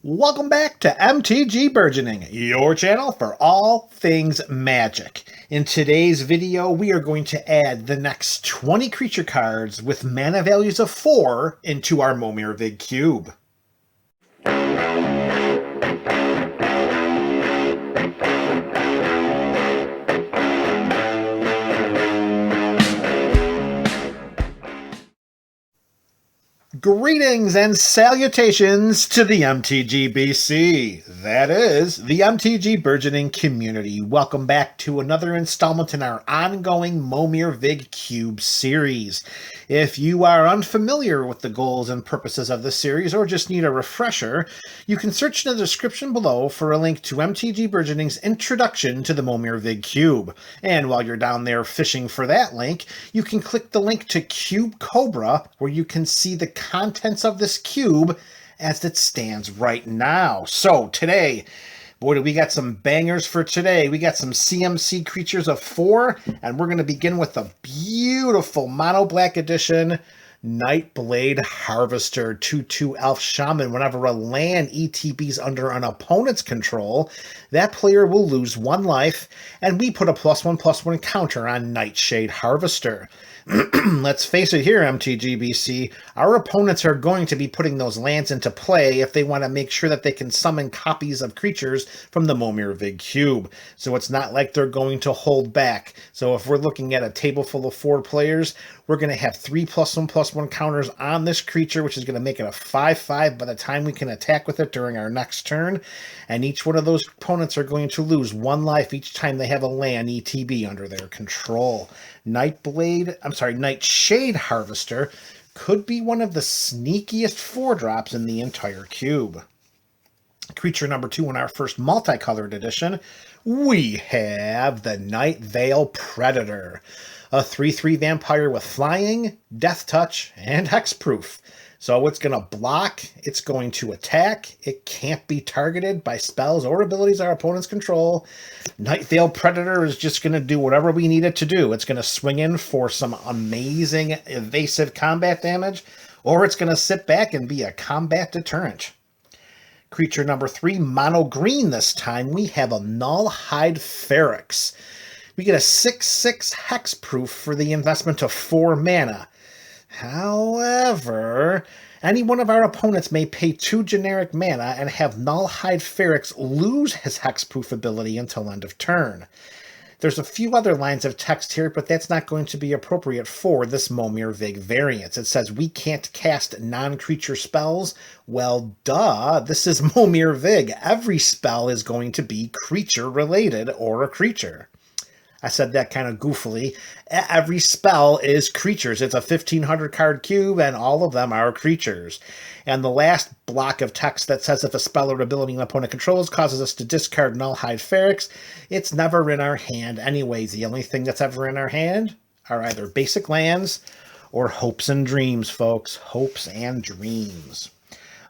Welcome back to MTG Burgeoning, your channel for all things magic. In today's video, we are going to add the next 20 creature cards with mana values of 4 into our Momir Vig Cube. Greetings and salutations to the MTG BC. That is, the MTG Burgeoning community. Welcome back to another installment in our ongoing Momir Vig Cube series. If you are unfamiliar with the goals and purposes of the series or just need a refresher, you can search in the description below for a link to MTG Burgeoning's introduction to the Momir Vig Cube. And while you're down there fishing for that link, you can click the link to Cube Cobra, where you can see the contents of this cube as it stands right now. So today, boy, do we got some bangers for today. We got some CMC creatures of 4, and we're going to begin with a beautiful mono black edition Nightshade Harvester 2/2 Elf Shaman. Whenever a land ETBs under an opponent's control, that player will lose 1 life, and we put a +1/+1 counter on Nightshade Harvester. Let's face it here, MTGBC, our opponents are going to be putting those lands into play if they want to make sure that they can summon copies of creatures from the Momir Vig Cube. So it's not like they're going to hold back. So if we're looking at a table full of 4 players, we're going to have 3 +1/+1 counters on this creature, which is going to make it a 5/5 by the time we can attack with it during our next turn. And each one of those opponents are going to lose 1 life each time they have a land ETB under their control. Nightshade Harvester could be one of the sneakiest 4-drops in the entire cube. Creature number 2 in our first multicolored edition, we have the Nightveil Predator, a 3/3 vampire with flying, death touch, and hexproof. So it's going to block, it's going to attack, it can't be targeted by spells or abilities our opponents control. Nightveil Predator is just going to do whatever we need it to do. It's going to swing in for some amazing evasive combat damage, or it's going to sit back and be a combat deterrent. Creature number 3, mono green this time, we have a Nullhide Ferex. We get a 6/6 hexproof for the investment of 4 mana. However, any one of our opponents may pay 2 generic mana and have Nullhide Ferex lose his hexproof ability until end of turn. There's a few other lines of text here, but that's not going to be appropriate for this Momir Vig variant. It says we can't cast non-creature spells. Well, duh, this is Momir Vig. Every spell is going to be creature-related or a creature. I said that kind of goofily. Every spell is creatures. It's a 1,500 card cube, and all of them are creatures. And the last block of text that says if a spell or ability an opponent controls causes us to discard Nullhide Ferex, it's never in our hand anyways. The only thing that's ever in our hand are either basic lands or hopes and dreams, folks. Hopes and dreams.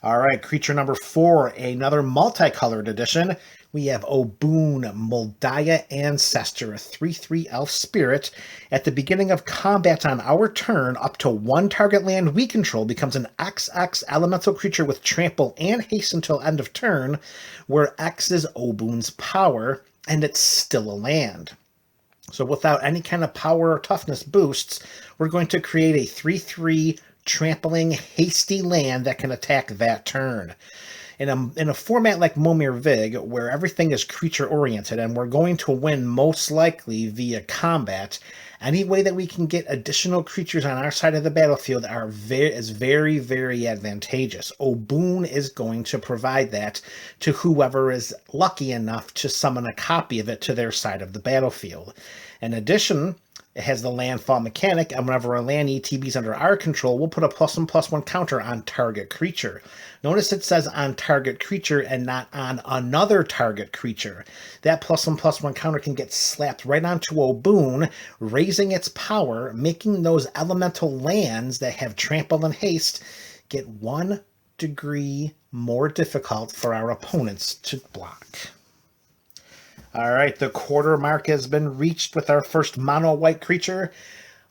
All right, creature number 4, another multicolored edition. We have Oboon, Moldiah Ancestor, a 3/3 elf spirit. At the beginning of combat on our turn, up to 1 target land we control becomes an XX elemental creature with trample and haste until end of turn, where X is Oboon's power, and it's still a land. So without any kind of power or toughness boosts, we're going to create a 3/3 trampling, hasty land that can attack that turn. In a format like Momir Vig, where everything is creature-oriented and we're going to win most likely via combat, any way that we can get additional creatures on our side of the battlefield is very, very advantageous. Oboon is going to provide that to whoever is lucky enough to summon a copy of it to their side of the battlefield. In addition, it has the landfall mechanic, and whenever a land ETBs under our control, we'll put a +1/+1 counter on target creature. Notice it says on target creature and not on another target creature. That +1/+1 counter can get slapped right onto Oboon, raising its power, making those elemental lands that have trample and haste get 1 degree more difficult for our opponents to block. All right, the quarter mark has been reached with our first mono white creature.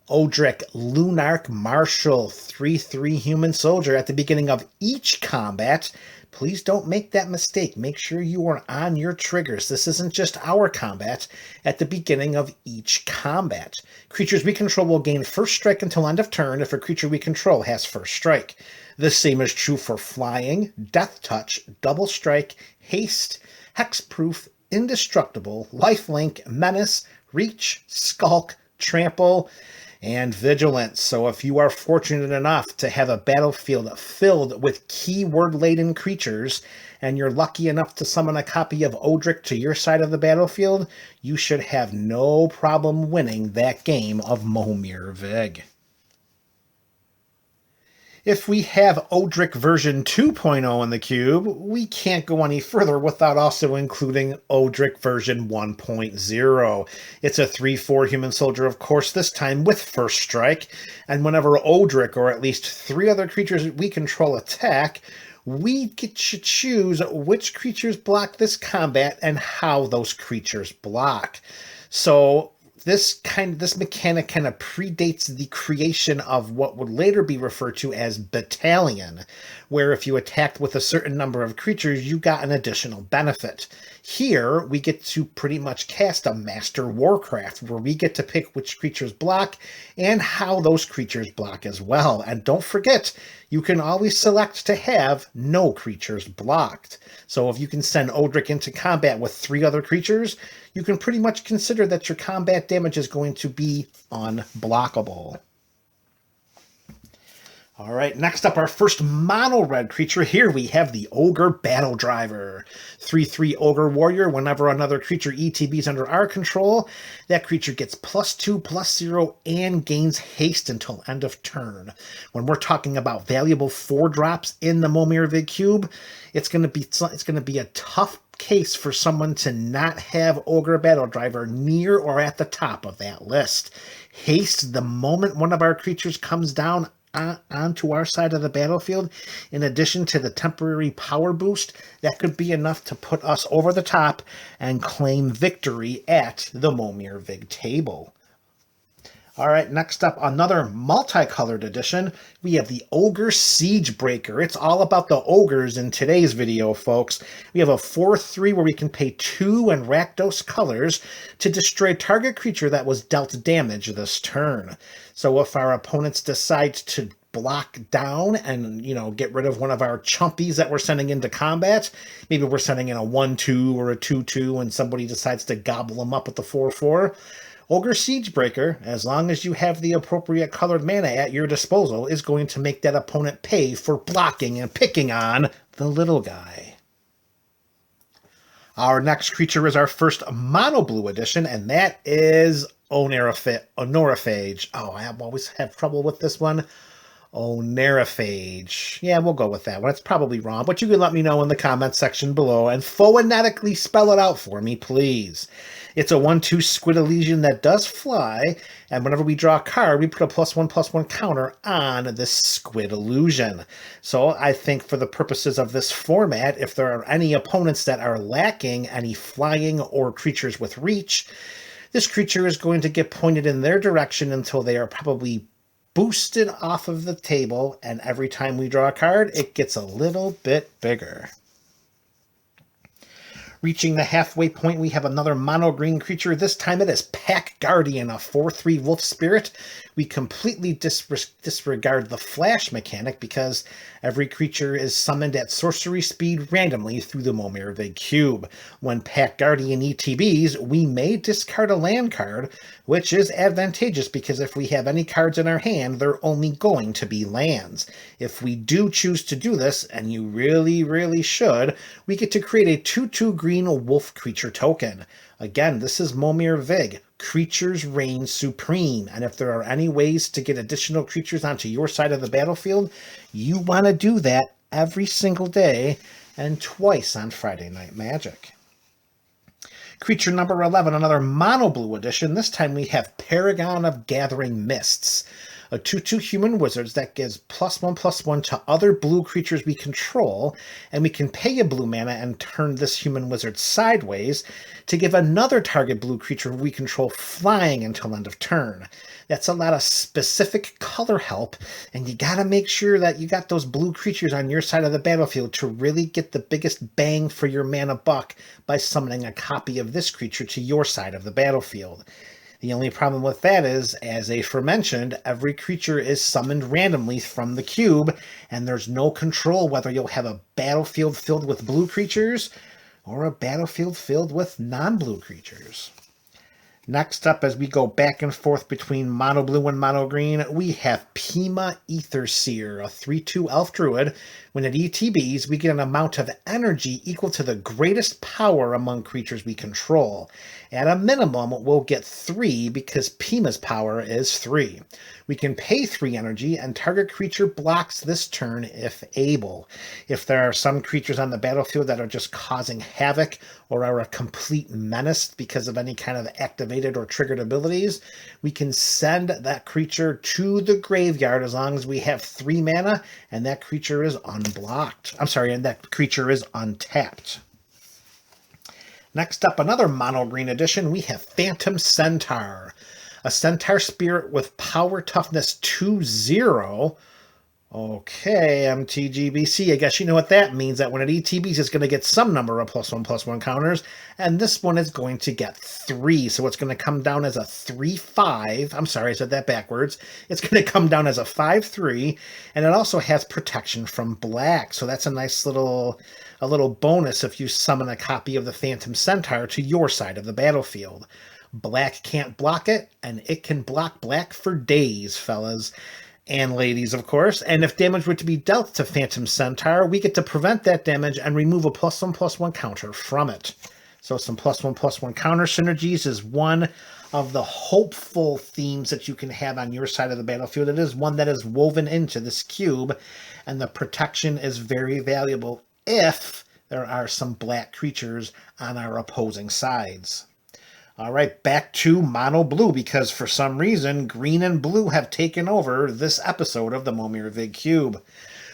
Odrick, Lunarch Marshal, 3/3 human soldier at the beginning of each combat. Please don't make that mistake. Make sure you are on your triggers. This isn't just our combat. At the beginning of each combat, creatures we control will gain first strike until end of turn if a creature we control has first strike. The same is true for flying, death touch, double strike, haste, hexproof, indestructible, lifelink, menace, reach, skulk, trample, and vigilance. So if you are fortunate enough to have a battlefield filled with keyword-laden creatures, and you're lucky enough to summon a copy of Odrick to your side of the battlefield, you should have no problem winning that game of Momir Vig. If we have Odrick version 2.0 in the cube, we can't go any further without also including Odrick version 1.0. It's a 3/4 human soldier, of course, this time with first strike, and whenever Odrick, or at least 3 other creatures we control, attack, we get to choose which creatures block this combat and how those creatures block. So this mechanic kind of predates the creation of what would later be referred to as Battalion, where if you attacked with a certain number of creatures, you got an additional benefit. Here, we get to pretty much cast a Master Warcraft, where we get to pick which creatures block and how those creatures block as well. And don't forget, you can always select to have no creatures blocked. So if you can send Odrick into combat with 3 other creatures, you can pretty much consider that your combat damage is going to be unblockable. All right, next up, our first mono-red creature. Here we have the Ogre Battle Driver. 3/3 Ogre Warrior. Whenever another creature ETBs under our control, that creature gets +2/+0 and gains haste until end of turn. When we're talking about valuable 4-drops in the Momir Vig Cube, it's going to be a tough case for someone to not have Ogre Battle Driver near or at the top of that list. Haste, the moment one of our creatures comes down onto our side of the battlefield, in addition to the temporary power boost, that could be enough to put us over the top and claim victory at the Momir Vig table. All right, next up, another multicolored edition. We have the Ogre Siegebreaker. It's all about the ogres in today's video, folks. We have a 4/3 where we can pay 2 and Rakdos colors to destroy target creature that was dealt damage this turn. So if our opponents decide to block down and, get rid of one of our chumpies that we're sending into combat, maybe we're sending in a 1/2 or a 2/2 and somebody decides to gobble them up with the 4/4, Ogre Siegebreaker, as long as you have the appropriate colored mana at your disposal, is going to make that opponent pay for blocking and picking on the little guy. Our next creature is our first mono blue edition, and that is Norophage. Oh, I always have trouble with this one. Norophage. Yeah, we'll go with that one. It's probably wrong, but you can let me know in the comments section below and phonetically spell it out for me, please. It's a 1/2 Squid Elysian that does fly, and whenever we draw a card, we put a +1/+1 counter on this Squid Illusion. So I think for the purposes of this format, if there are any opponents that are lacking any flying or creatures with reach, this creature is going to get pointed in their direction until they are probably boosted off of the table, and every time we draw a card, it gets a little bit bigger. Reaching the halfway point, we have another mono-green creature. This time it is Pack Guardian, a 4/3 wolf spirit. We completely disregard the flash mechanic because every creature is summoned at sorcery speed randomly through the Momir Vig Cube. When Pack Guardian ETBs, we may discard a land card, which is advantageous because if we have any cards in our hand, they're only going to be lands. If we do choose to do this, and you really, really should, we get to create a 2/2 green wolf creature token. Again, this is Momir Vig. Creatures reign supreme, and if there are any ways to get additional creatures onto your side of the battlefield, you want to do that every single day and twice on Friday Night Magic. Creature number 11, another mono blue edition. This time we have Paragon of Gathering Mists. A 2/2 human wizards that gives +1/+1 to other blue creatures we control, and we can pay a blue mana and turn this human wizard sideways to give another target blue creature we control flying until end of turn. That's a lot of specific color help, and you gotta make sure that you got those blue creatures on your side of the battlefield to really get the biggest bang for your mana buck by summoning a copy of this creature to your side of the battlefield. The only problem with that is, as aforementioned, every creature is summoned randomly from the cube, and there's no control whether you'll have a battlefield filled with blue creatures or a battlefield filled with non-blue creatures. Next up, as we go back and forth between mono blue and mono green, we have Pima Aetherseer, a 3/2 elf druid. When it ETBs, we get an amount of energy equal to the greatest power among creatures we control. At a minimum, we'll get 3 because Pima's power is 3. We can pay 3 energy, and target creature blocks this turn if able. If there are some creatures on the battlefield that are just causing havoc or are a complete menace because of any kind of activated or triggered abilities, we can send that creature to the graveyard as long as we have 3 mana and that creature is unblocked. And that creature is untapped. Next up, another mono green edition, we have Phantom Centaur. A Centaur spirit with power toughness 2/0. Okay, MTGBC, I guess you know what that means, that when it ETBs, it's going to get some number of +1/+1 counters, and this one is going to get 3, so it's going to come down as a 3/5. I'm sorry, I said that backwards. It's going to come down as a 5/3, and it also has protection from black, so that's a nice little bonus if you summon a copy of the Phantom Centaur to your side of the battlefield. Black can't block it, and it can block black for days, fellas. And ladies, of course, and if damage were to be dealt to Phantom Centaur, we get to prevent that damage and remove a +1/+1 counter from it. So some +1/+1 counter synergies is one of the hopeful themes that you can have on your side of the battlefield. It is one that is woven into this cube, and the protection is very valuable if there are some black creatures on our opposing sides. All right, back to mono blue, because for some reason, green and blue have taken over this episode of the Momir Vig Cube.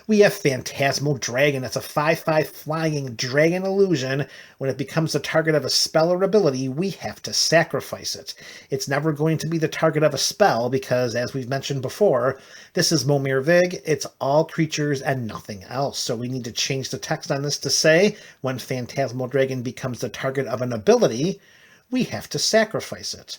We have Phantasmal Dragon. It's a 5/5 flying dragon illusion. When it becomes the target of a spell or ability, we have to sacrifice it. It's never going to be the target of a spell because, as we've mentioned before, this is Momir Vig. It's all creatures and nothing else. So we need to change the text on this to say, when Phantasmal Dragon becomes the target of an ability, we have to sacrifice it.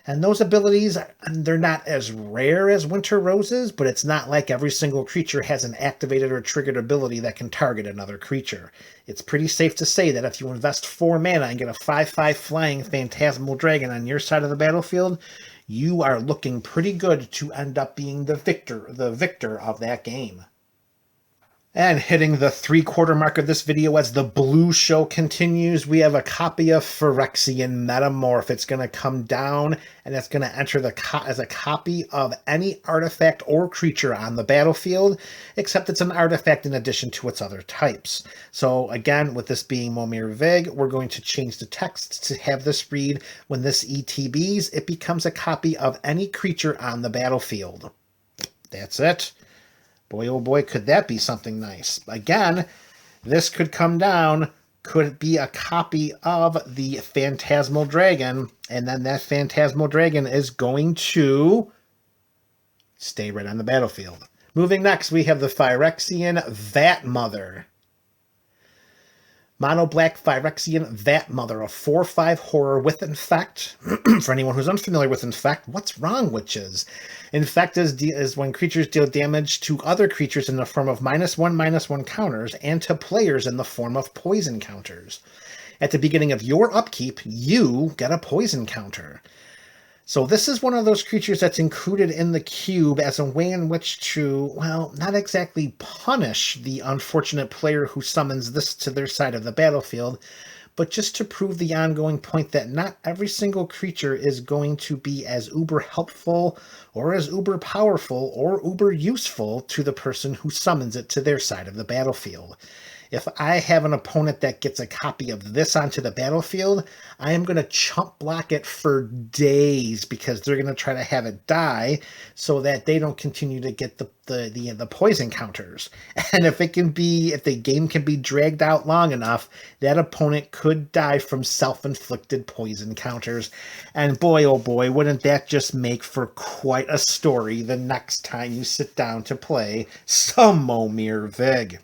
And those abilities, they're not as rare as Winter Roses, but it's not like every single creature has an activated or triggered ability that can target another creature. It's pretty safe to say that if you invest 4 mana and get a 5/5 flying Phantasmal Dragon on your side of the battlefield, you are looking pretty good to end up being the victor of that game. And hitting the 3/4 mark of this video as the blue show continues, we have a copy of Ferexian Metamorph. It's going to come down, and it's going to enter as a copy of any artifact or creature on the battlefield, except it's an artifact in addition to its other types. So again, with this being Momir Vig, we're going to change the text to have this read, when this ETBs, it becomes a copy of any creature on the battlefield. That's it. Boy, oh boy, could that be something nice. Again, this could come down, could be a copy of the Phantasmal Dragon, and then that Phantasmal Dragon is going to stay right on the battlefield. Moving next, we have the Phyrexian Vat Mother. Mono black Phyrexian Vat Mother, a 4/5 horror with Infect. For anyone who's unfamiliar with Infect, what's wrong, witches? Infect is when creatures deal damage to other creatures in the form of -1/-1 counters and to players in the form of poison counters. At the beginning of your upkeep, you get a poison counter. So this is one of those creatures that's included in the cube as a way in which to, well, not exactly punish the unfortunate player who summons this to their side of the battlefield, but just to prove the ongoing point that not every single creature is going to be as uber helpful or as uber powerful or uber useful to the person who summons it to their side of the battlefield. If I have an opponent that gets a copy of this onto the battlefield, I am going to chump block it for days because they're going to try to have it die so that they don't continue to get the poison counters. And if the game can be dragged out long enough, that opponent could die from self-inflicted poison counters. And boy, oh boy, wouldn't that just make for quite a story the next time you sit down to play some Momir Vig.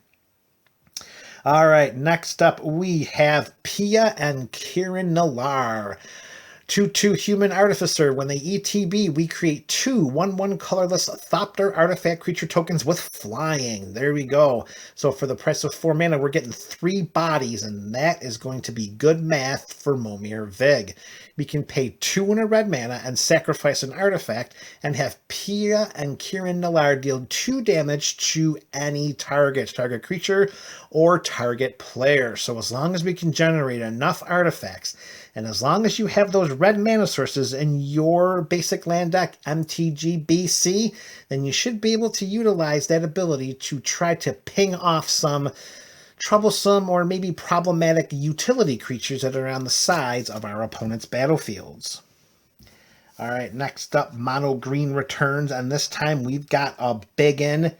All right, next up we have Pia and Kieran. 2/2 Human Artificer. When they ETB, we create 2 1/1 colorless Thopter artifact creature tokens with flying. There we go. So for the price of 4 mana, we're getting 3 bodies, and that is going to be good math for Momir Vig. We can pay 2 and a red mana and sacrifice an artifact and have Pia and Kieran deal 2 damage to any target creature or target player. So as long as we can generate enough artifacts, and as long as you have those red mana sources in your basic land deck, MTG BC, then you should be able to utilize that ability to try to ping off some troublesome or maybe problematic utility creatures that are on the sides of our opponent's battlefields. All right, next up, Mono Green returns, and this time we've got a big in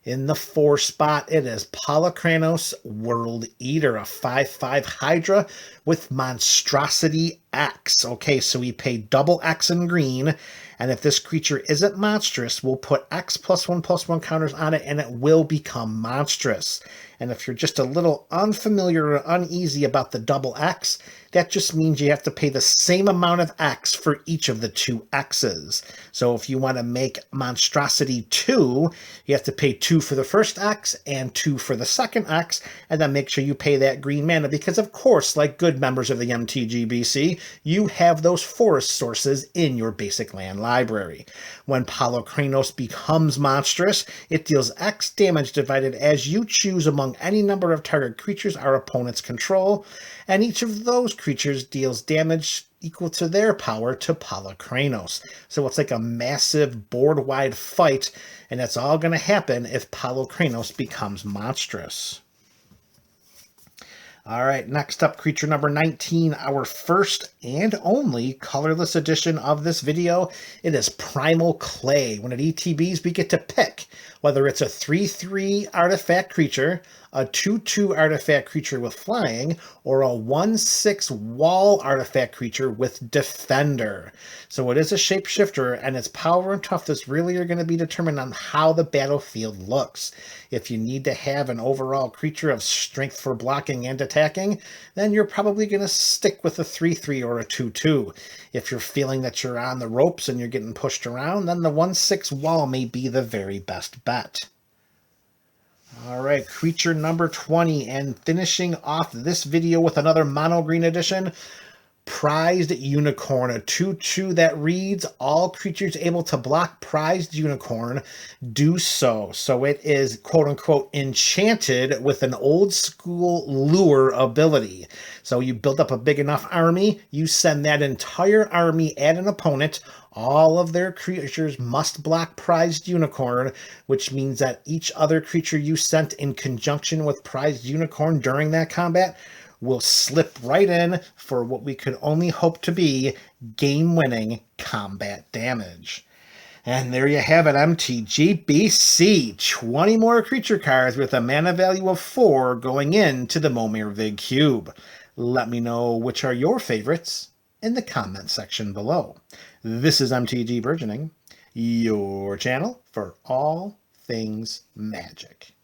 the 4 spot. It is Palakranos World Eater, a 5/5 Hydra with Monstrosity X. Okay, so we pay double X in green, and if this creature isn't monstrous, we'll put X +1/+1 counters on it, and it will become monstrous. And if you're just a little unfamiliar or uneasy about the double X, that just means you have to pay the same amount of X for each of the 2 X's. So if you want to make Monstrosity 2, you have to pay 2 for the first X and 2 for the second X, and then make sure you pay that green mana, because of course, like good members of the MTG BC, you have those forest sources in your basic land library. When Palakranos becomes monstrous, it deals X damage divided as you choose among any number of target creatures our opponents control, and each of those creatures deals damage equal to their power to Palakranos. So it's like a massive board-wide fight, and that's all going to happen if Palakranos becomes monstrous. All right, next up, creature number 19, our first and only colorless edition of this video. It is Primal Clay. When it ETBs, we get to pick whether it's a 3/3 artifact creature, a 2/2 artifact creature with flying, or a 1/6 wall artifact creature with defender. So it is a shapeshifter, and its power and toughness really are going to be determined on how the battlefield looks. If you need to have an overall creature of strength for blocking and attacking, then you're probably going to stick with a 3/3 or a 2/2. If you're feeling that you're on the ropes and you're getting pushed around, then the 1/6 wall may be the very best bet. All right, creature number 20, and finishing off this video with another mono green edition, Prized Unicorn, a 2/2 that reads, all creatures able to block Prized Unicorn do so. So it is quote-unquote enchanted with an old school lure ability. So you build up a big enough army, you send that entire army at an opponent. All of their creatures must block Prized Unicorn, which means that each other creature you sent in conjunction with Prized Unicorn during that combat will slip right in for what we could only hope to be game-winning combat damage. And there you have it, MTG BC. 20 more creature cards with a mana value of 4 going into the Momir Vig Cube. Let me know which are your favorites in the comment section below. This is MTG Burgeoning, your channel for all things magic.